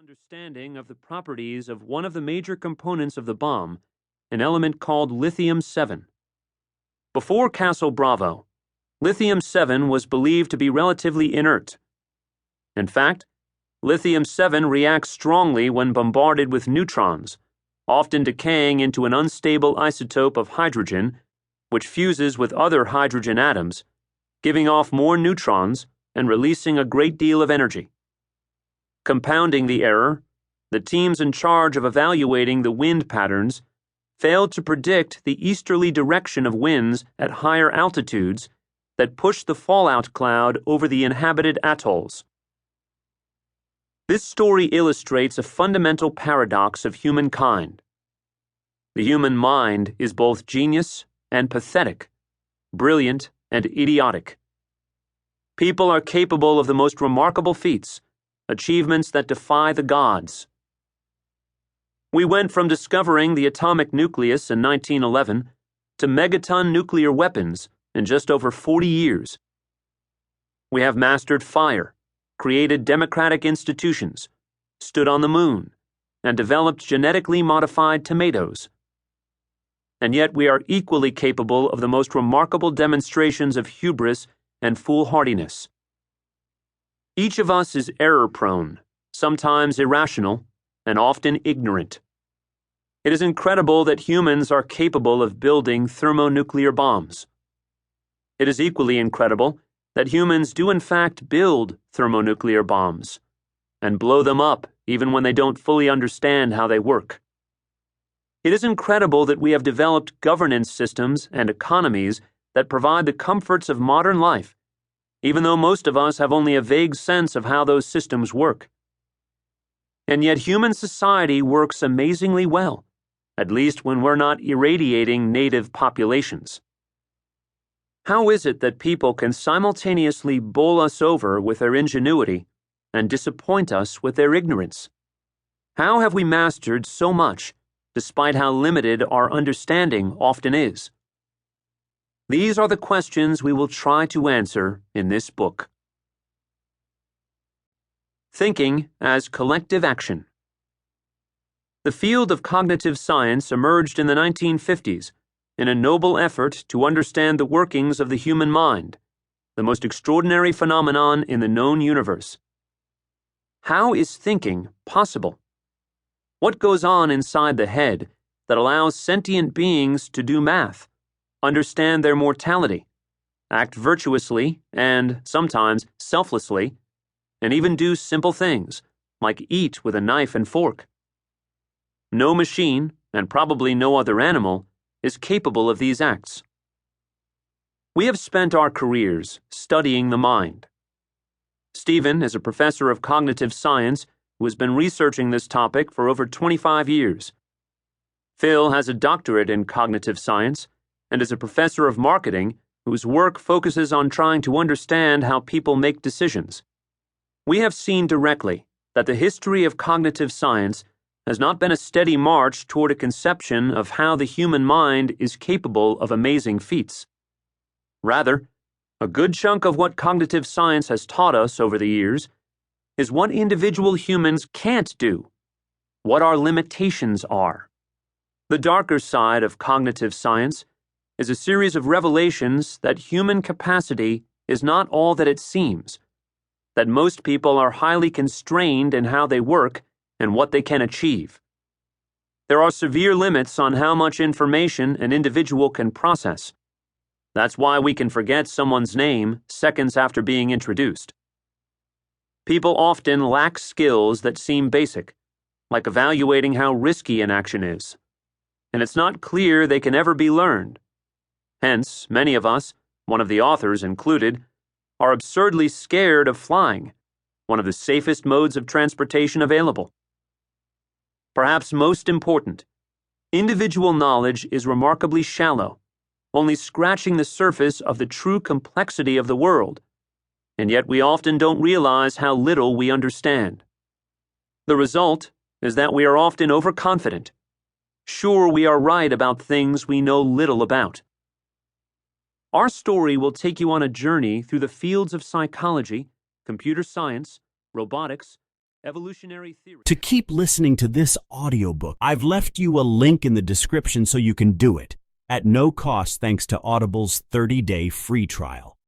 understanding of the properties of one of the major components of the bomb, an element called lithium-7. Before Castle Bravo, lithium-7 was believed to be relatively inert. In fact, lithium-7 reacts strongly when bombarded with neutrons, often decaying into an unstable isotope of hydrogen, which fuses with other hydrogen atoms, giving off more neutrons and releasing a great deal of energy. Compounding the error, the teams in charge of evaluating the wind patterns failed to predict the easterly direction of winds at higher altitudes that pushed the fallout cloud over the inhabited atolls. This story illustrates a fundamental paradox of humankind. The human mind is both genius and pathetic, brilliant and idiotic. People are capable of the most remarkable feats, achievements that defy the gods. We went from discovering the atomic nucleus in 1911 to megaton nuclear weapons in just over 40 years. We have mastered fire, created democratic institutions, stood on the moon, and developed genetically modified tomatoes. And yet we are equally capable of the most remarkable demonstrations of hubris and foolhardiness. Each of us is error-prone, sometimes irrational, and often ignorant. It is incredible that humans are capable of building thermonuclear bombs. It is equally incredible that humans do in fact build thermonuclear bombs and blow them up even when they don't fully understand how they work. It is incredible that we have developed governance systems and economies that provide the comforts of modern life, even though most of us have only a vague sense of how those systems work. And yet human society works amazingly well, at least when we're not irradiating native populations. How is it that people can simultaneously bowl us over with their ingenuity and disappoint us with their ignorance? How have we mastered so much, despite how limited our understanding often is? These are the questions we will try to answer in this book. Thinking as collective action. The field of cognitive science emerged in the 1950s in a noble effort to understand the workings of the human mind, the most extraordinary phenomenon in the known universe. How is thinking possible? What goes on inside the head that allows sentient beings to do math, understand their mortality, act virtuously and, sometimes, selflessly, and even do simple things, like eat with a knife and fork? No machine, and probably no other animal, is capable of these acts. We have spent our careers studying the mind. Stephen is a professor of cognitive science who has been researching this topic for over 25 years. Phil has a doctorate in cognitive science and is a professor of marketing whose work focuses on trying to understand how people make decisions. We have seen directly that the history of cognitive science has not been a steady march toward a conception of how the human mind is capable of amazing feats. Rather, a good chunk of what cognitive science has taught us over the years is what individual humans can't do, what our limitations are. The darker side of cognitive science is a series of revelations that human capacity is not all that it seems, that most people are highly constrained in how they work and what they can achieve. There are severe limits on how much information an individual can process. That's why we can forget someone's name seconds after being introduced. People often lack skills that seem basic, like evaluating how risky an action is, and it's not clear they can ever be learned. Hence, many of us, one of the authors included, are absurdly scared of flying, one of the safest modes of transportation available. Perhaps most important, individual knowledge is remarkably shallow, only scratching the surface of the true complexity of the world, and yet we often don't realize how little we understand. The result is that we are often overconfident, sure we are right about things we know little about. Our story will take you on a journey through the fields of psychology, computer science, robotics, Evolutionary theory. To keep listening to this audiobook, I've left you a link in the description so you can do it, at no cost thanks to Audible's 30-day free trial.